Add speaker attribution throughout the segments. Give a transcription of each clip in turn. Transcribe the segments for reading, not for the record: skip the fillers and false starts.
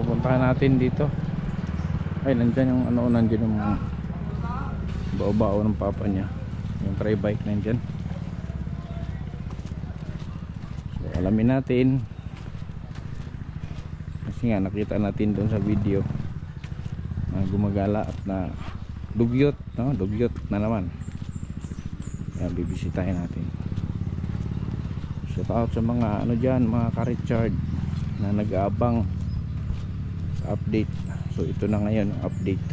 Speaker 1: pupuntahan natin dito. Ay, nandyan yung ano, nandyan yung bao-bao ng papa niya, yung tri-bike nandyan. So alamin natin, kasi nga nakita natin doon sa video na gumagala at na dugyot, no? Dugyot na naman. Kaya bibisitahin natin. Shout out sa mga ano dyan, mga ka-Richard na nag-aabang sa update. So ito na ngayon ang update.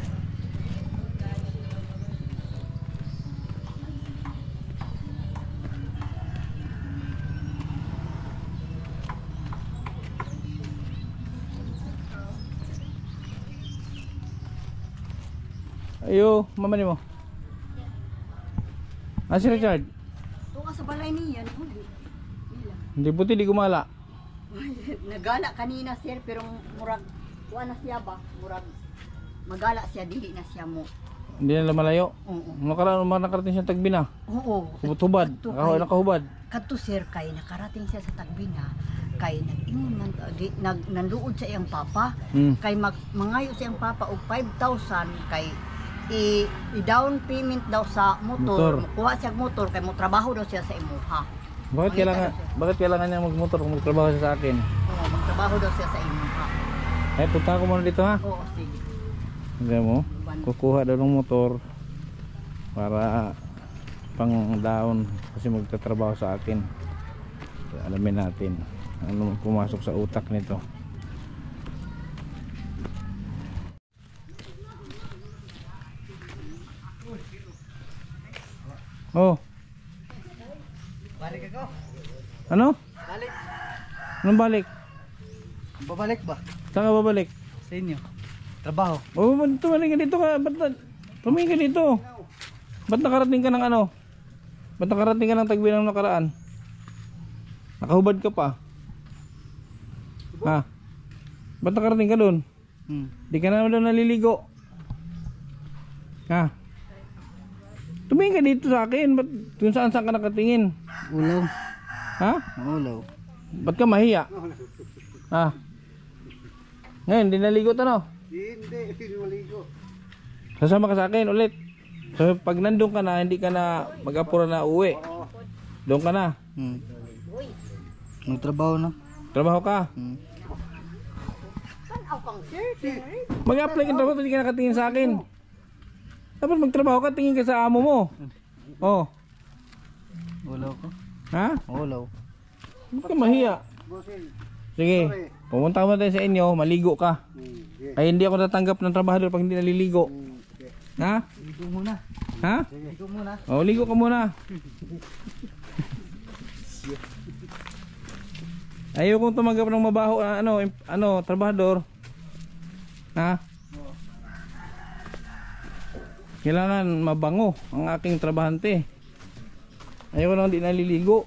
Speaker 1: Ayo, mama ni mo. Ah, si Richard.
Speaker 2: Tuwa sa balay niya,
Speaker 1: Hindi puti, di gumala.
Speaker 2: nagala kanina sir, pero murag kuha na siya ba? Murag magala siya, dili na siya mo.
Speaker 1: Hindi na malayo.
Speaker 2: Oo.
Speaker 1: Nakarating siya Tagbina.
Speaker 2: Oo.
Speaker 1: Hubad. Nakahubad.
Speaker 2: Kadto sir kay nakarating siya sa Tagbina, kay nag-ingon man nanduod sa iyang papa, kay mangayo sa iyang papa og 5,000 kay i-down payment daw sa motor. Kuha siya motor kay mo trabaho daw siya sa imuha.
Speaker 1: Bakit kailangan niya magmotor kung magtrabaho siya sa akin?
Speaker 2: Oo, magtrabaho daw siya sa imuha.
Speaker 1: Eh, punta ko muna dito ha.
Speaker 2: Oo, sige.
Speaker 1: Hindi mo, kukuha daw ng motor para pang down kasi magtatrabaho sa akin. So, alamin natin ano pumasok sa utak nito. Oh.
Speaker 3: Balik ako.
Speaker 1: Ano?
Speaker 3: Balik.
Speaker 1: Anong balik?
Speaker 3: Babalik ba?
Speaker 1: Saan ka babalik?
Speaker 3: Sa inyo. Trabaho.
Speaker 1: Oh, tumalik ka dito ka. Tumingin ka dito. Ba't nakarating ka ng ano? Ba't nakarating ka ng Tagbinang nakaraan? Nakahubad ka pa. Ha? Ba't nakarating ka doon? Di ka naman doon naliligo. Ha? Tumingin ka dito sa akin. Ba't kung saan ka nakatingin?
Speaker 3: Ulaw.
Speaker 1: Ha?
Speaker 3: Ulaw.
Speaker 1: Ba't ka mahiya? Ha? Ngayon, di naligo ano?
Speaker 3: Hindi maligo.
Speaker 1: Sasama ka sa akin ulit. So pag nandun ka na, hindi ka na mag-apura na uwi. Doon ka na.
Speaker 3: Nagtrabaho na.
Speaker 1: Trabaho ka. Mag-apply ka trabaho, hindi ka nakatingin sa akin. Dapat magtrabaho ka, tingin ka sa amo mo. Oh.
Speaker 3: Ulaw ko.
Speaker 1: Ha?
Speaker 3: Ulaw.
Speaker 1: Hindi ka mahiya. Sige, pumunta mo tayo sa inyo, maligo ka. Ay hindi ako natanggap ng trabahador pag hindi naliligo. Ha?
Speaker 3: Ligo muna.
Speaker 1: Ha?
Speaker 3: Ligo muna.
Speaker 1: Oh, ligo ka muna. Ayaw kong tumanggap ng mabaho ano, trabahador. Ha? Kailangan mabango ang aking trabahante. Ayaw ko lang di naliligo.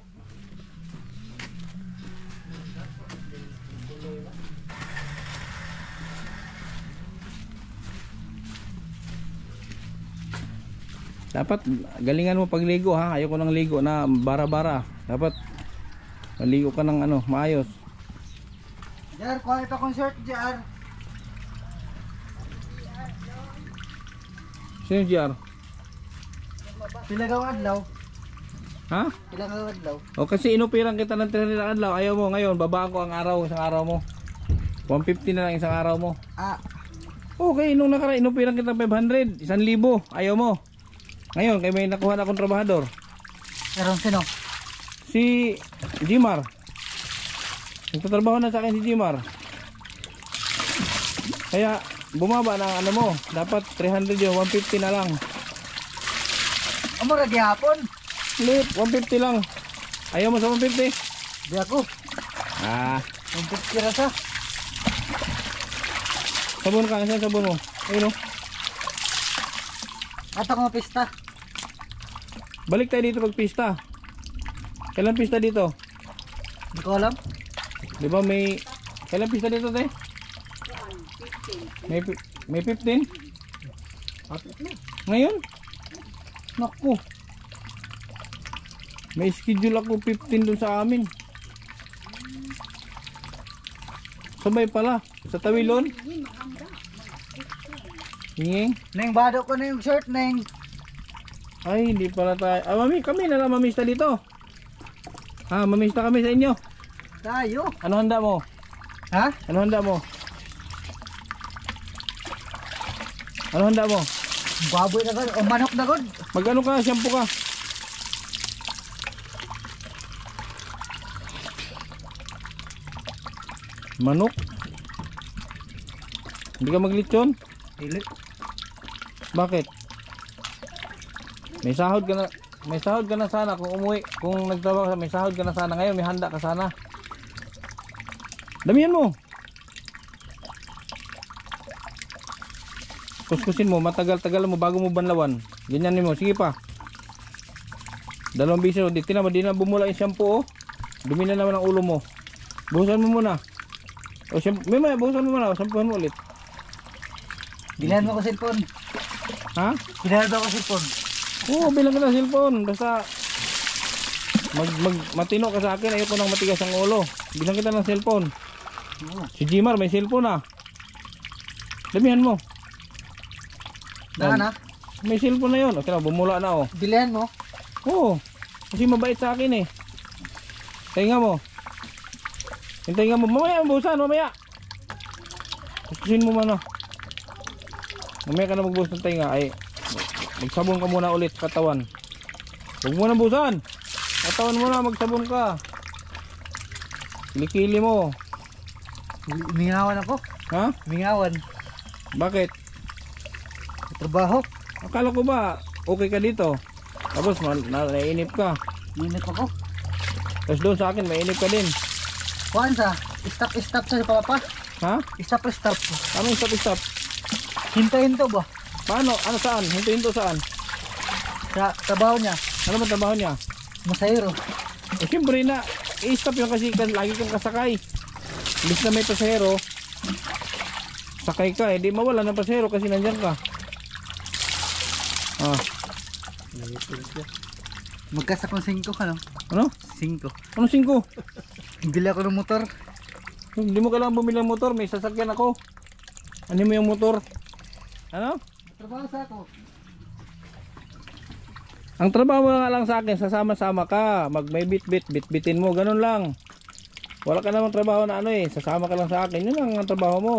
Speaker 1: Dapat galingan mo pagligo ha. Ayoko nang ligo na bara-bara. Dapat maligo ka ng ano, maayos.
Speaker 3: Jar, kuha ito concert, Jar.
Speaker 1: Sino GR?
Speaker 3: Pilagaw adlaw.
Speaker 1: Ha?
Speaker 3: Pilagaw adlaw.
Speaker 1: O kasi inupiran kita ng 300 adlaw. Ayaw mo ngayon, babaan ko ang araw, isang araw mo. 150 na lang isang araw mo. Okay, nung nakaraan inupiran kita 500, 1,000. Ayaw mo. Ngayon, kaya may nakuha na akong trabahador.
Speaker 3: Pero sino?
Speaker 1: Si Jimar. Nagtatrabaho na sa akin si Jimar. Kaya bumaba na ano mo. Dapat 300 yun, 150 na lang.
Speaker 3: Amo ra gihapon.
Speaker 1: Lit, 150 lang. Ayaw mo sa 150?
Speaker 3: Di ako. 150 ra sa.
Speaker 1: Sabon ka, saan sabon mo? Ayun o.
Speaker 3: Ato ko pista.
Speaker 1: Balik tayo dito pag pista. Kailan pista dito?
Speaker 3: Di ko alam.
Speaker 1: Di ba may... Kailan pista dito te? May 15? Ngayon? Naku. May schedule ako 15 dun sa amin. Sabay pala. Sa tawilon. Nging.
Speaker 3: Neng, bado ko na yung shirt, Neng.
Speaker 1: Ay, hindi pala tayo. Ah, mami, kami na lang mamista dito. Ha, mamista kami sa inyo.
Speaker 3: Tayo.
Speaker 1: Ano handa mo?
Speaker 3: Ha?
Speaker 1: Ano handa mo? Ano handa mo?
Speaker 3: Baboy na god. O manok na god.
Speaker 1: Magkano ka? Shampoo ka? Manok? Hindi ka maglitsyon?
Speaker 3: Dili.
Speaker 1: Bakit? May sahod ka na. May sahod ka na sana kung umuwi. Kung nagtrabaho ka, may sahod ka na sana. Ngayon may handa ka sana. Damihan mo. Kuskusin mo, matagal-tagal mo bago mo banlawan. Ganyan mo, sige pa. 2 biso, di na bumula yung shampoo oh. Dumi na naman ang ulo mo. Buhusan mo muna. O shampoo, may buhusan mo muna, shampoohan mo ulit.
Speaker 3: Bilhan mo ko cellphone.
Speaker 1: Ha?
Speaker 3: Bilhan mo ko cellphone.
Speaker 1: Oo, bilang ka ng cellphone. Basta matino ka sa akin, ayoko nang matigas ang ulo. Bilang kita ng cellphone. Si Jimar may cellphone ah. Damihan mo.
Speaker 3: Na.
Speaker 1: May cellphone na yun. O, tira, bumula na oh.
Speaker 3: Bilhan mo.
Speaker 1: Oo. Kasi mabait sa akin eh. Tahinga mo. Hintayin mo. Mamaya, buhusan, mamaya. Kusin mo muna. Mamaya ka na magbuhos ng tahinga. Ay, magsabon ka muna ulit sa katawan. Huwag mo na buhusan. Katawan mo na, magsabon ka. Kilikili mo.
Speaker 3: Mingawan ako.
Speaker 1: Ha?
Speaker 3: Mingawan.
Speaker 1: Bakit?
Speaker 3: Trabaho.
Speaker 1: Akala ko ba okay ka dito? Tapos naiinip ka.
Speaker 3: Minit ako.
Speaker 1: Tapos doon sa akin mainip ka din.
Speaker 3: Kuhaan sa. Stop sa papa.
Speaker 1: Ha?
Speaker 3: Stop.
Speaker 1: Anong stop?
Speaker 3: Hintayin to ba?
Speaker 1: Paano? Ano saan? Hintuin to saan?
Speaker 3: Sa trabaho niya.
Speaker 1: Ano ba trabaho niya?
Speaker 3: Masayro.
Speaker 1: Eh siyempre na i-stop yun kasi lagi kang kasakay. Imbis na may pasahero, sakay ka eh. Di mawala ng pasahero kasi nandyan ka. Ah.
Speaker 3: Magkas akong 5 ka no?
Speaker 1: Ano?
Speaker 3: 5.
Speaker 1: Ano 5?
Speaker 3: Bili ako ng motor.
Speaker 1: Hindi mo kailangan bumili ng motor. May sasakyan ako. Ano mo yung motor? Ano?
Speaker 3: Trabaho sa ako.
Speaker 1: Ang trabaho nga lang sa akin, sasama-sama ka. May bitbitin mo. Ganun lang. Wala ka namang trabaho na ano eh. Sasama ka lang sa akin. Yun lang ang trabaho mo.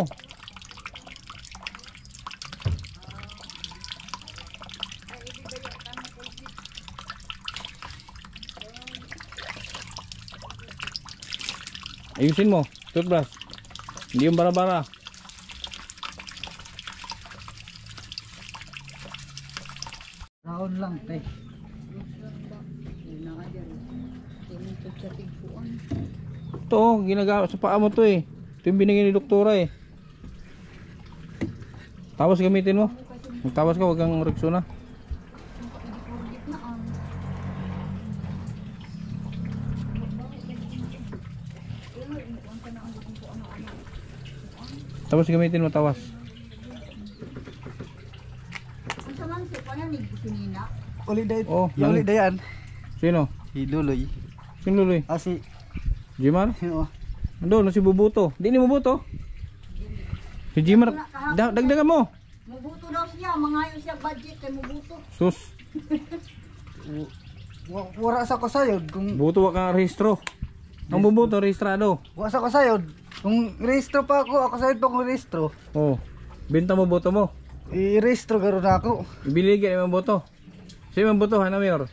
Speaker 1: Ayusin mo. Toothbrush. Hindi yung bara-bara.
Speaker 3: Raon lang, te.
Speaker 1: Ito, ginagamit sa paa mo to eh. Ito yung binigay ni doktora eh. Tawas gamitin mo. Magtawas ka, huwag kang Rexona. Tawas gamitin mo, tawas.
Speaker 3: Uli day.
Speaker 1: Oh,
Speaker 3: Yung uli dayan.
Speaker 1: Sino?
Speaker 3: Si Luloy.
Speaker 1: Sino Luloy?
Speaker 3: Ah, si...
Speaker 1: Jimar?
Speaker 3: Oo.
Speaker 1: Ando, si Bubuto. Di ni Bubuto. Si Jimar, dagdagan mo.
Speaker 2: Mubuto daw siya, mangayo siya budget kay mubuto.
Speaker 1: Sus,
Speaker 3: Wala sa kasayod. Kung...
Speaker 1: Bubuto wa kang rehistro. Ang Bubuto, rehistrado.
Speaker 3: Wala sa kasayod. Kung rehistro pa ako sayod pa kung rehistro.
Speaker 1: Oh, benta mo boto mo.
Speaker 3: I-rehistro garo na ako.
Speaker 1: Ibiligay mo boto. Sino ang boto, Hana Mayor?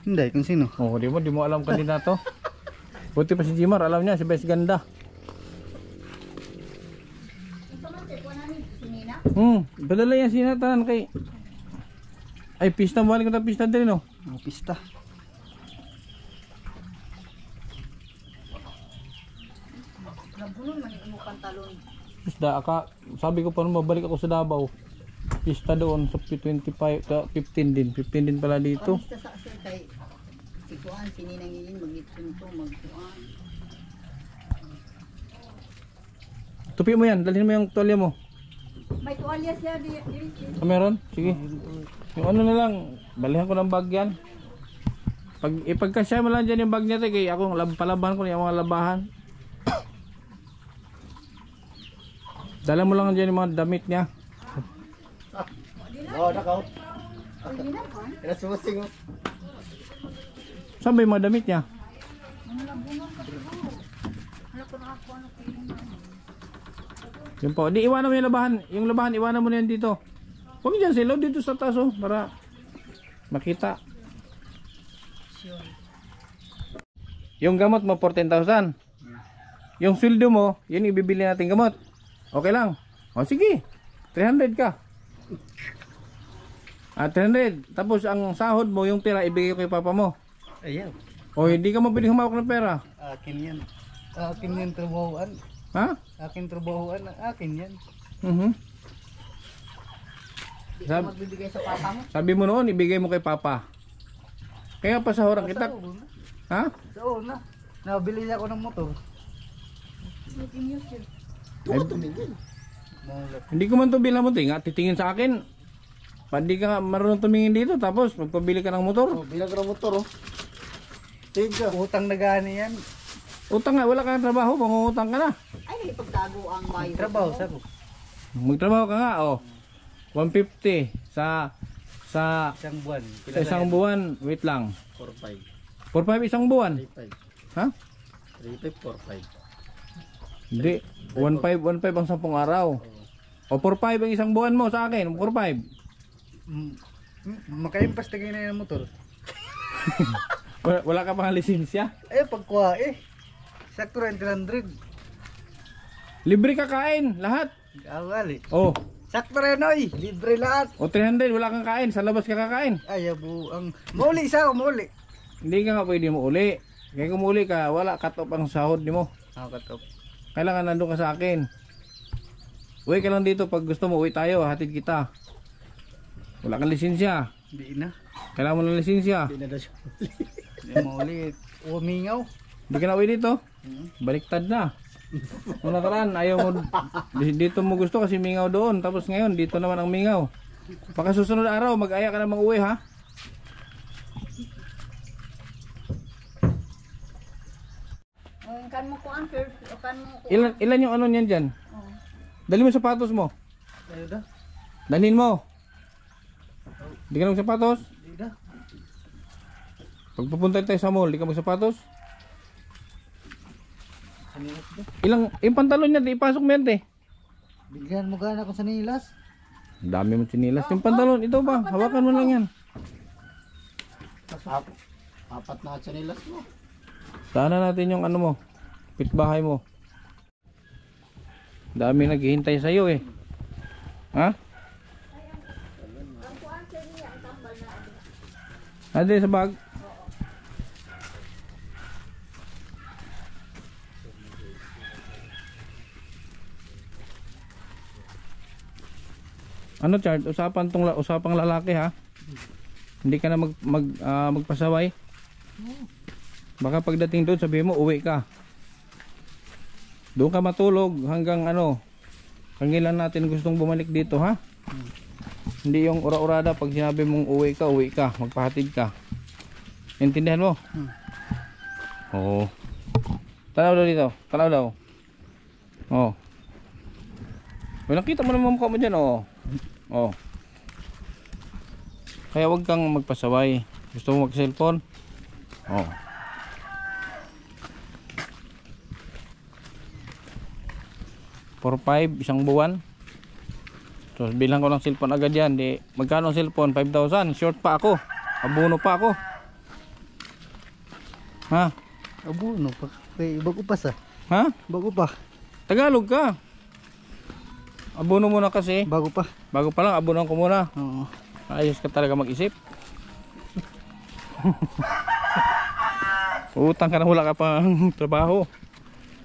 Speaker 3: Hindi, kung sino.
Speaker 1: Oh, di mo alam kandidato. Buti pa si Jimar, alam niya, si Bes Ganda. Padala yan sinatan kay... Ay, pista, balik ko na pista din, no?
Speaker 3: Mga pista.
Speaker 2: Nabulon man yung pantalon.
Speaker 1: Isda, sabi ko pa nung mabalik ako sa Davao. Pista doon sa 15 din. 15 din pala dito.
Speaker 2: Pamista sa asir kay si Kuan, sininangin mag-itsunto, mag-Kuan.
Speaker 1: Tupi mo yan, dalhin mo yung tuwalya mo.
Speaker 2: May tuwalya siya di.
Speaker 1: Ah, meron? Sige. Yung ano na lang, balihan ko ng bag yan. Ipagkasya mo lang dyan yung bag niya, kaya akong palabahan ko na yung mga labahan. Dala mo lang dyan yung mga damit niya.
Speaker 3: Oh, nakaw. Kaya sumusing oh.
Speaker 1: Saan ba yung mga damit niya? Yun po. Di iwanan mo yung labahan. Yung labahan, iwanan mo na yan dito. Huwag dyan sila. Dito sa taas oh. Para makita. Yung gamot mo, 14,000. Yung sweldo mo, yun ibibili natin gamot. Okay lang. O sige. 300 ka. 300. Tapos ang sahod mo, yung tira, ibigay ko kay papa mo.
Speaker 3: Ayaw.
Speaker 1: O hindi ka mabiling humawak ng pera.
Speaker 3: Akin yan. Akin yan trabahoan.
Speaker 1: Ha?
Speaker 3: Akin trabahoan. Akin yan.
Speaker 2: Di ka magbibigay sa papa mo.
Speaker 1: Sabi mo noon, ibigay mo kay papa. Kaya pasahuran kita.
Speaker 3: Sa una.
Speaker 1: Ha?
Speaker 3: Sa una. Nabili ako ng motor.
Speaker 1: Ay, hindi ko man to bilang mo. Tinga, titingin sa akin. Hindi ka nga marunong tumingin dito. Tapos magpabili ka ng motor.
Speaker 3: Oh, bilang ko ng motor oh. Tiga. Utang na gani yan.
Speaker 1: Utang nga, wala kang trabaho. Pangungutang ka na.
Speaker 2: Ay, ipagtago ang bayo.
Speaker 3: Trabaho sa ko.
Speaker 1: Magtrabaho ka nga, oh. 150 sa
Speaker 3: Isang buwan.
Speaker 1: sa isang buwan. Wait lang.
Speaker 3: 4-5.
Speaker 1: 4-5 isang buwan.
Speaker 3: 3-5.
Speaker 1: Ha?
Speaker 3: 3-5, 4-5.
Speaker 1: Hindi. 1-5 ang 10 araw. O 4-5 ang isang buwan mo sa akin. 4-5.
Speaker 3: Makaimpas tagay na yung motor.
Speaker 1: Wala ka pang lisensya?
Speaker 3: Ay, pagkuha eh. Sakto rin 300.
Speaker 1: Libre kakain. Lahat.
Speaker 3: Awali.
Speaker 1: Oh.
Speaker 3: Sakto rin oy. Libre lahat.
Speaker 1: O 300. Wala kang kain. Sa labas ka kakain.
Speaker 3: Ay, abu. Mauli isa ako, mauli.
Speaker 1: Hindi ka nga pwede mo uli. Kaya kung uli ka, wala cut off ang sahod ni mo.
Speaker 3: Ako katop.
Speaker 1: Kailangan nandun ka sa akin. Uwi ka lang dito. Pag gusto mo, uwi tayo. Hatid kita. Wala kang lisensya.
Speaker 3: Hindi na.
Speaker 1: Kailangan mo ng lisensya.
Speaker 3: Hindi na daw siya mauli. Hindi mauli. Umingaw.
Speaker 1: Hindi ka na uwi dito. Baliktad na. Nung nakaraan, ayaw mo. Dito mo gusto kasi mingaw doon. Tapos ngayon, dito naman ang mingaw. Baka susunod na araw, mag-aya ka na mang uwi ha.
Speaker 2: Kan mo ko answer, kan mo ko.
Speaker 1: Ilan yung ano niyan dyan?
Speaker 2: Oh.
Speaker 1: Dali mo sapatos mo.
Speaker 3: Ayaw da.
Speaker 1: Dalhin mo. Hindi ka na magsapatos.
Speaker 3: Hindi da.
Speaker 1: Pag pupunta tayo sa mall, di ka magsapatos.
Speaker 3: Sanilas da.
Speaker 1: Yung pantalon niya, di ipasok mo yan te.
Speaker 3: Bigyan mo gana ko sa nilas.
Speaker 1: Ang dami mo sinilas. Yung pantalon, ito ba? Hawakan mo lang yan.
Speaker 3: Apat na sanilas mo.
Speaker 1: Sana natin yung ano mo. Pitbahay mo. Dami naghihintay sa iyo eh. Ha? Ade sa bag. Ano Chard? Usapang lalaki ha. Hindi ka na magpasaway. Baka pagdating doon sabihin mo uwi ka. Doon ka matulog hanggang ano. Hanggang natin gustong bumalik dito ha. Hindi yung ura-urada pag sinabi mong uwi ka, magpahatid ka. Intindihan mo? Oo. Tanaw daw dito. Tanaw daw. Oo. Nakita mo naman mukha mo dyan oo. Oo. Kaya wag kang magpasaway. Gusto mo mag-cellphone? Oo. 4-5 isang buwan. So bilang ko ng cellphone agad yan. Di, magkano ang cellphone? 5,000. Short pa ako. Abono pa ako. Ha?
Speaker 3: Abono pa. Bago pa sa.
Speaker 1: Ha?
Speaker 3: Bago pa.
Speaker 1: Tagalog ka. Abono muna kasi.
Speaker 3: Bago pa.
Speaker 1: Bago pa lang, abono ko muna.
Speaker 3: Oo.
Speaker 1: Ayos ka talaga mag-isip. Utang ka na, wala ka pang trabaho.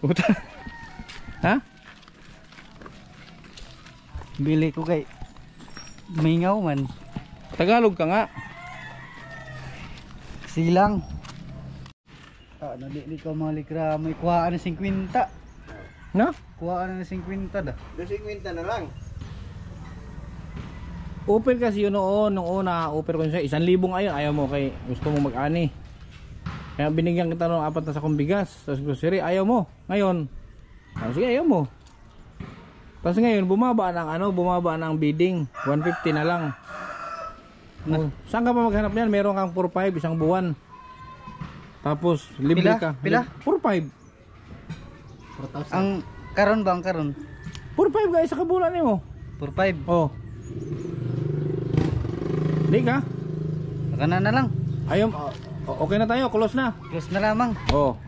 Speaker 1: Utang. Ha?
Speaker 3: Bili ko kay Mingaw man.
Speaker 1: Tagalog ka nga.
Speaker 3: Silang. Di ko malikra. May kuhaan na 50.
Speaker 1: No?
Speaker 3: Kuhaan na 50 da.
Speaker 2: 50 na lang.
Speaker 1: Offer kasi yun noon. Nung una, offer ko yun sa'yo. 1,000 ngayon. Ayaw mo kay gusto mo mag-ani. Kaya binigyan kita ng 4 na sakong bigas. Tapos grocery, ayaw mo. Ngayon, sige ayaw mo. Tapos ngayon bumaba ng bidding, 150 na lang. Oh, saan ka pa maghanap niyan? Meron kang 4-5 isang buwan. Tapos libre
Speaker 3: Pila?
Speaker 1: ka.
Speaker 3: Pila?
Speaker 1: 4-5.
Speaker 3: Ang karon ba ang karon?
Speaker 1: 4-5 guys sa kabulan nimo.
Speaker 3: 4-5.
Speaker 1: Oh. Di ka?
Speaker 3: Kana na lang.
Speaker 1: Ayun, okay na tayo, close na.
Speaker 3: Close na lamang.
Speaker 1: Oh.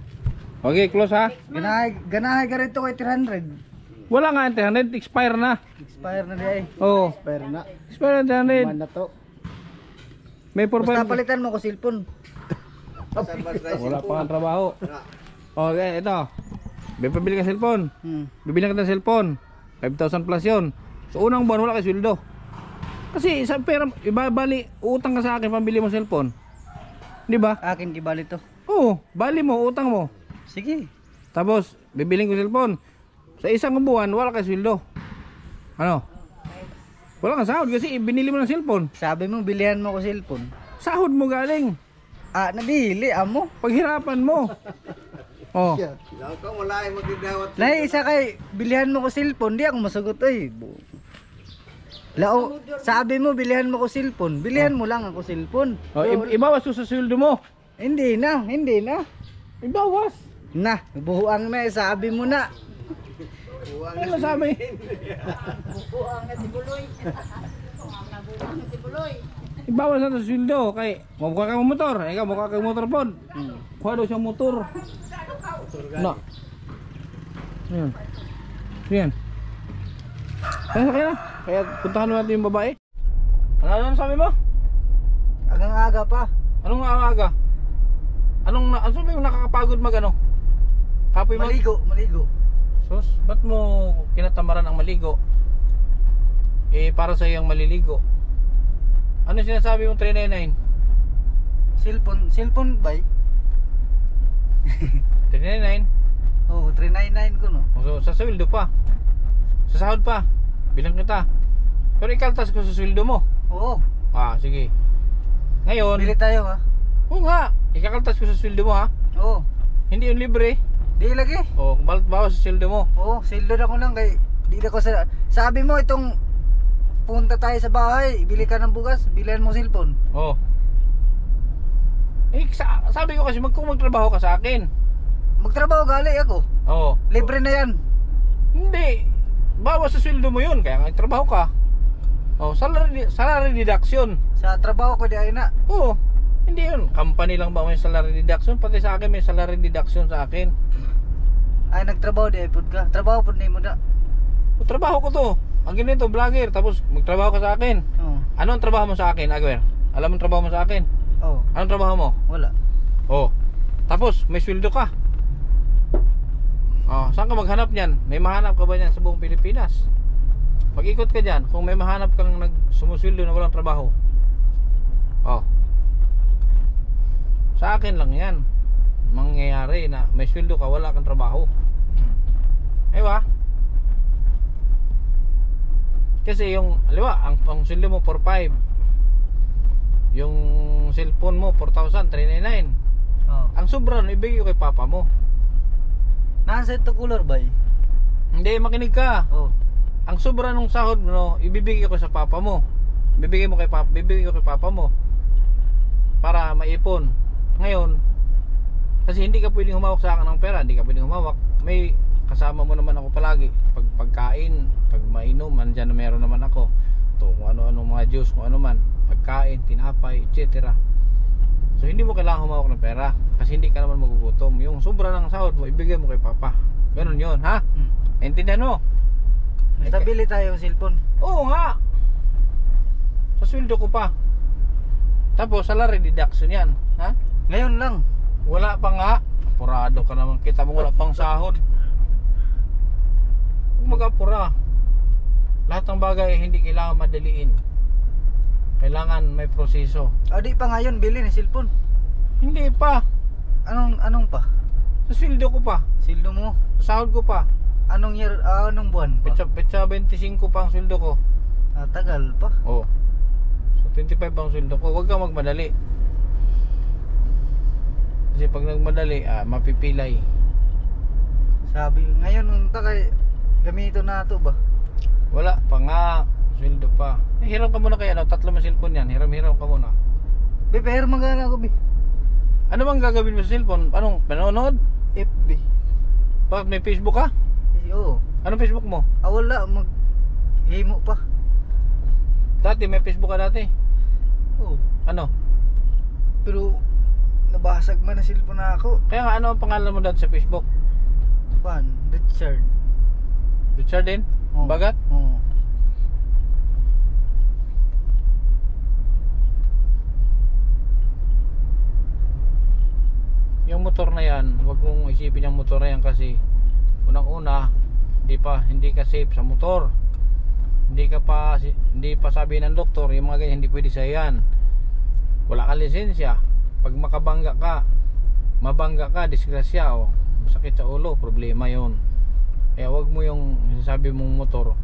Speaker 1: Okay, close ha.
Speaker 3: Ganahay ka rito kay 300.
Speaker 1: Wala nga 300, expire na.
Speaker 3: Expire na di ay.
Speaker 1: Oh,
Speaker 3: Expire na.
Speaker 1: expire na 300.
Speaker 3: Na to.
Speaker 1: May
Speaker 3: Basta
Speaker 1: 4-5.
Speaker 3: palitan mo ko cellphone.
Speaker 1: Wala pa kang trabaho. Okay, ito. Bibili ka cellphone. Bibili ka ng cellphone. 5,000 plus yun. So unang buwan wala ka sweldo. Kasi sa pera, ibabali, utang ka sa akin pambili mo cellphone. Di ba?
Speaker 3: Akin gibali to.
Speaker 1: Oo, bali mo, utang mo.
Speaker 3: Sige.
Speaker 1: Tapos, bibiling ko cellphone. Sa isang buwan, wala ka sweldo. Ano? Wala kang sahod kasi binili mo ng cellphone.
Speaker 3: Sabi mo bilihan mo ko cellphone.
Speaker 1: Sahod mo galing.
Speaker 3: Ah, nabili amo.
Speaker 1: Paghirapan mo. Oh.
Speaker 3: Lahi isa kay bilihan mo ko cellphone, di ako masagot ay. Lao, sabi mo bilihan mo ko cellphone, bilihan mo lang ako cellphone.
Speaker 1: Oh, ibawas to sa sweldo mo.
Speaker 3: Hindi na.
Speaker 1: Ibawas.
Speaker 3: Na, buhuang na sabi mo na.
Speaker 1: Ano sabi?
Speaker 2: Buang na si Buloy. Buang na si Buloy.
Speaker 1: Ibawas na to sa sweldo. Kay, mukha kang motor. Ikaw, mukha kang motor pod. Kuha daw siyang motor. No. Ayan. Ayan. Kaya kaya. Kaya puntahan natin yung babae. Ano sabi mo?
Speaker 3: Agang aga pa.
Speaker 1: Anong aga? Anong sabi mo nakakapagod magano? Kapoy mag...
Speaker 3: Maligo.
Speaker 1: Sus, ba't mo kinatamaran ang maligo? Eh, para sa iyong maliligo. Ano sinasabi mong 399?
Speaker 3: Cellphone bay?
Speaker 1: 399?
Speaker 3: Oh, 399 ko no.
Speaker 1: So, sa sweldo pa. Sa sahod pa. Bilang kita. Pero ikaltas ko sa sweldo mo.
Speaker 3: Oo.
Speaker 1: Ah, sige. Ngayon,
Speaker 3: Bili tayo ha.
Speaker 1: oo nga, ikakaltas ko sa sweldo mo ha.
Speaker 3: Oo.
Speaker 1: Hindi yun libre.
Speaker 3: Di lagi.
Speaker 1: O, bawas sa sweldo mo.
Speaker 3: Oo, sildo na ko lang kay di na ko sabi mo itong punta tayo sa bahay, bili ka ng bugas, bilihan mo cellphone.
Speaker 1: Oh. Eh, sabi ko kasi kung magtrabaho ka sa akin.
Speaker 3: Magtrabaho gali ako.
Speaker 1: Oo.
Speaker 3: Libre na yan.
Speaker 1: Hindi. Bawas sa sweldo mo yun, kaya nga trabaho ka. Oh, salary deduction.
Speaker 3: Sa trabaho ko di ay na.
Speaker 1: Oo. Hindi yun. Company lang ba may salary deduction? Pati sa akin may salary deduction sa akin.
Speaker 3: Ay nagtrabaho di ay pud ka. Trabaho pud ni mo na.
Speaker 1: O, trabaho ko to. Ang ganito, vlogger. Tapos magtrabaho ka sa akin.
Speaker 3: Oo.
Speaker 1: Ano ang trabaho mo sa akin, Agwer? Alam mo ang trabaho mo sa akin?
Speaker 3: Oo.
Speaker 1: Anong trabaho mo?
Speaker 3: Wala.
Speaker 1: Oh. Tapos may sweldo ka. Oh, saan ka maghanap niyan? May mahanap ka ba niyan sa buong Pilipinas? Mag-ikot ka diyan kung may mahanap kang nagsumusweldo na walang trabaho. Oh. Sa akin lang 'yan. Mangyayari na may sweldo ka, wala kang trabaho. Aywa. Kasi yung, aliwa, ang sweldo mo 4,500. Yung cellphone mo 4,000, 399.
Speaker 3: Oo.
Speaker 1: Ang sobra nun, ibigay ko kay papa mo.
Speaker 3: Nasa ito color bay?
Speaker 1: Hindi, makinig ka.
Speaker 3: Oo.
Speaker 1: Ang sobra nung sahod mo, no, ibibigay ko sa papa mo. Bibigay ko kay papa mo. Para maipon. Ngayon, kasi hindi ka pwedeng humawak sa akin ng pera, hindi ka pwedeng humawak. May kasama mo naman ako palagi. Pag pagkain, pag mainom, andyan na meron naman ako. To, kung ano-ano mga juice, kung ano man. Pagkain, tinapay, etc. So hindi mo kailangan humawak ng pera kasi hindi ka naman magugutom. Yung sobra ng sahod mo, ibigay mo kay papa. Ganun yun, ha? Intindihan mo?
Speaker 3: Basta bili tayo ng cellphone.
Speaker 1: Oo nga. Sa sweldo ko pa. Tapos salary deduction yan, ha?
Speaker 3: Ngayon lang.
Speaker 1: Wala pa nga. Apurado ka naman. Kita mo wala pang sahod. Huwag mag-apura. Lahat ng bagay hindi kailangan madaliin. Kailangan may proseso.
Speaker 3: O di pa ngayon bili ni cellphone.
Speaker 1: Hindi pa.
Speaker 3: Anong pa?
Speaker 1: Sa sweldo ko pa.
Speaker 3: Sildo mo?
Speaker 1: Sa sahod ko pa.
Speaker 3: Anong year, anong buwan pa?
Speaker 1: Petsa 25 pa ang sweldo ko.
Speaker 3: Ah, tagal pa.
Speaker 1: Oo. So 25 ang sweldo ko. Huwag kang magmadali. Kasi pag nagmadali, mapipilay.
Speaker 3: Sabi, ngayon unta kay gamito na to ba?
Speaker 1: Wala pa nga. Sweldo pa. Hiram ka muna kaya, no? 3 mo cellphone yan. Hiram ka muna.
Speaker 3: Be, pero magana ako, be.
Speaker 1: Ano bang gagawin mo sa cellphone? Anong panonood?
Speaker 3: FB.
Speaker 1: Bakit may Facebook ka?
Speaker 3: Oo.
Speaker 1: Anong Facebook mo?
Speaker 3: Wala, himo pa.
Speaker 1: Dati may Facebook ka dati.
Speaker 3: Oo.
Speaker 1: Ano?
Speaker 3: Pero nabasag man na cellphone na ako.
Speaker 1: Kaya nga, ano ang pangalan mo dati sa Facebook?
Speaker 3: Richard.
Speaker 1: Richard din?
Speaker 3: Oo.
Speaker 1: Bagat?
Speaker 3: Oo.
Speaker 1: Yung motor na yan, huwag mong isipin yung motor na yan kasi unang-una, hindi ka safe sa motor. Hindi pa sabi ng doktor, yung mga ganyan hindi pwede sa yan. Wala ka lisensya. Pag mabangga ka, disgrasya o sakit sa ulo, problema yon. Kaya huwag mo yung sabi mong motor,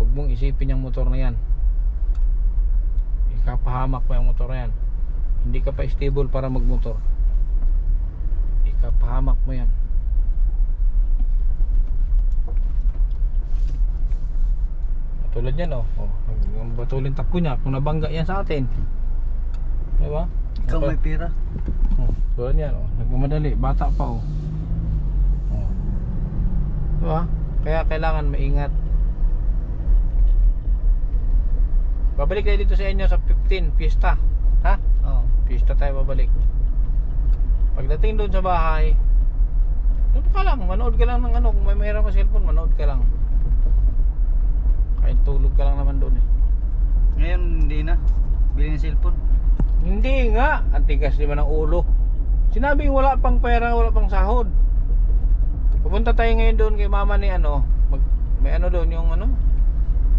Speaker 1: huwag mong isipin yung motor na yan. Ikapahamak pa yung motor na yan. Hindi ka pa stable para magmotor. Ikapahamak mo yan. Tulad yan, ang batulin takbo niya kung nabangga yan sa atin, diba?
Speaker 3: Ikaw may pira.
Speaker 1: Tulad yan, nagmamadali, bata pa, diba? Kaya kailangan maingat. Babalik tayo dito sa inyo sa 15 Fiesta, ha?
Speaker 3: Oo.
Speaker 1: Fiesta tayo babalik. Pagdating doon sa bahay, doon ka lang, manood ka lang ng kung may mayroon ka cellphone, manood ka lang. Kahit tulog ka lang naman doon
Speaker 3: Ngayon hindi na. Bili ng cellphone.
Speaker 1: Hindi nga, ang tigas naman ng ulo. Sinabing wala pang pera, wala pang sahod. Pupunta tayo ngayon doon kay mama ni may doon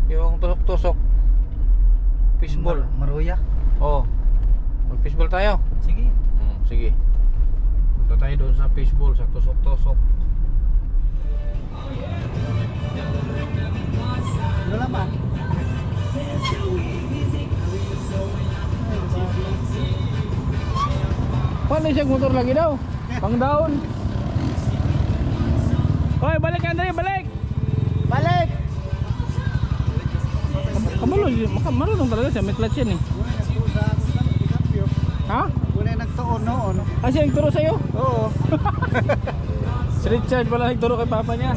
Speaker 1: yung tusok-tusok. Fishball.
Speaker 3: Maruya.
Speaker 1: Mag-fishball tayo.
Speaker 3: Sige.
Speaker 1: Sige. Punta tayo doon sa fishball, sa tusok-tusok.
Speaker 3: Wala ba?
Speaker 1: Paano siya motor lagi daw? Pang down. Hoy, balik Andre, balik.
Speaker 3: Balik!
Speaker 1: Marunong talaga siya, may clutch yan eh. Ha?
Speaker 3: Muna nagtuon noon.
Speaker 1: Siya nagturo sa'yo?
Speaker 3: Oo.
Speaker 1: Si Richard pala nagturo kay papa niya.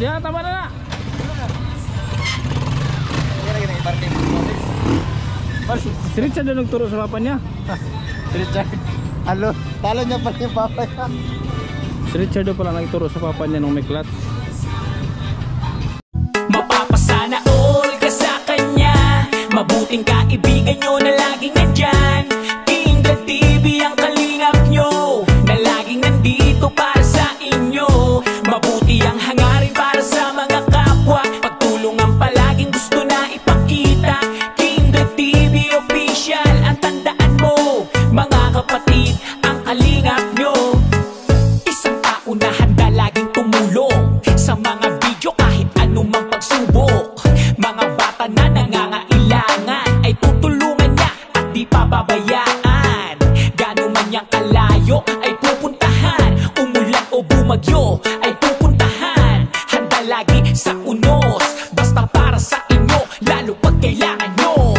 Speaker 1: Diyan, tama na. Si Richard na nagturo sa papa niya.
Speaker 3: Si Richard. Talo niya pala yung papa niya.
Speaker 1: Si Richard na pala nagturo sa papa niya nung may clutch.
Speaker 4: Mapapasana all ka sa kanya. Mabuting kaibigan nyo na laging nandyan. Kindred TV ang kalingap nyo, na laging nandito para sa inyo. Mabuti ang hangarin para sa mga kapwa. Pagtulungan palaging gusto na ipakita. Kindred TV official, ang tandaan mo, mga kapatid, ang kalingap nyo. Isang tao na handa laging tumulong sa mga video kahit anumang pagsubok. Mga bata na nangangailangan ay tutulungan niya at di pababayaan. Gano'n man niyang kalayo ay pupuntahan. Umulan o bumagyo ay pupuntahan. Handa lagi sa unos, basta para sa inyo, lalo pag kailangan nyo.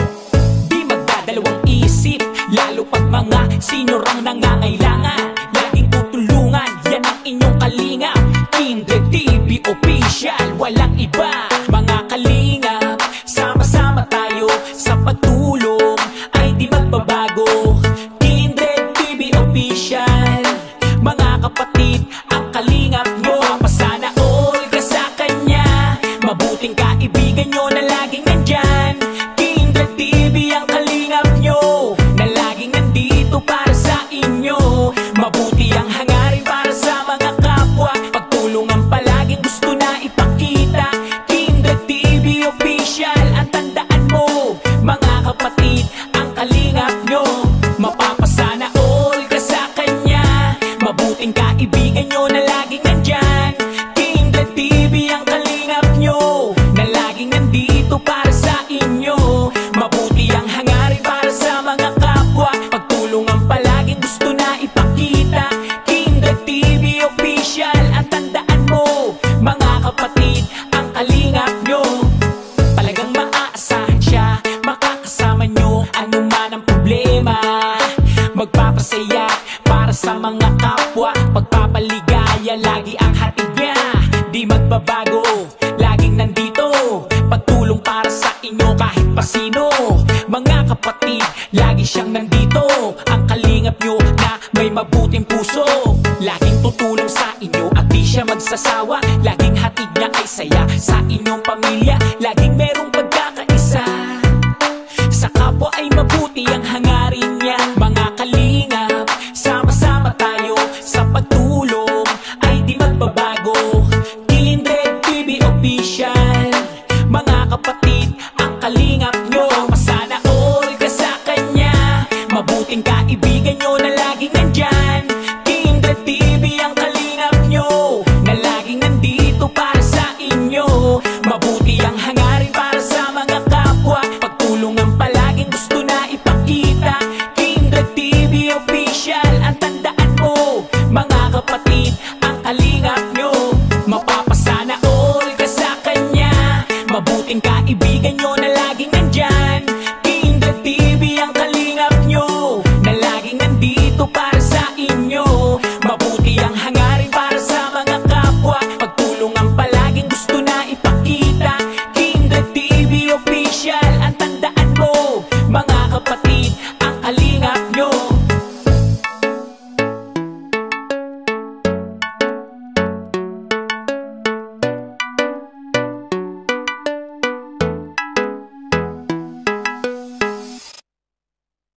Speaker 4: Di magdadalawang isip, lalo pag mga senior ang nangangailangan. Laging tutulungan, yan ang inyong kalingap. Kindred TV official, walang iba. Mga kalingap, sama-sama tayo sa pagtulong, ay di magbabago. Kindred TV official, mga kapatid, ang kalingap nyo. Mapasana all ka sa kanya. Mabuting kaibigan nyo na laging nandyan. Kindred TV ang kalingap nyo, na laging nandito para sa inyo. Mabuti ang hangarin para sa mga kapwa. Pagtulungan palaging gusto na ipakita. Kindred TV official, ang tandaan mo, mga kapatid, ang kalingap nyo. Mapapasana all ka sa kanya. Mabuting kaibigan nyo na laging nandyan. Kindred TV ang kalingap nyo, na laging nandito para sa sa inyo kahit pa sino. Mga kapatid, lagi siyang nandito, ang kalingap nyo na may mabuting puso. Laging tutulong sa inyo at di siya magsasawa. Laging hatid niya ay saya sa inyong pamilya. Laging merong pagkakaisa, sa kapwa ay mabuti ang hangarin niya. Mga kalingap, sama-sama tayo sa pagtulong ay di magbabago. Kindred TV Official, mga kapatid, ang kalingap nyo. Sana all ka sa kanya, mabuting kaibigan nyo na laging nandyan. Kindred TV ang kalingap nyo, na laging nandito para sa inyo. Mabuti ang hangarin para sa mga kapwa, pagtulong ang palaging gusto na ipakita. Kindred TV Official, ang tandaan mo, mga kapatid, ang kalingap nyo. Mapapasana all ka sa kanya, mabuting kaibigan nyo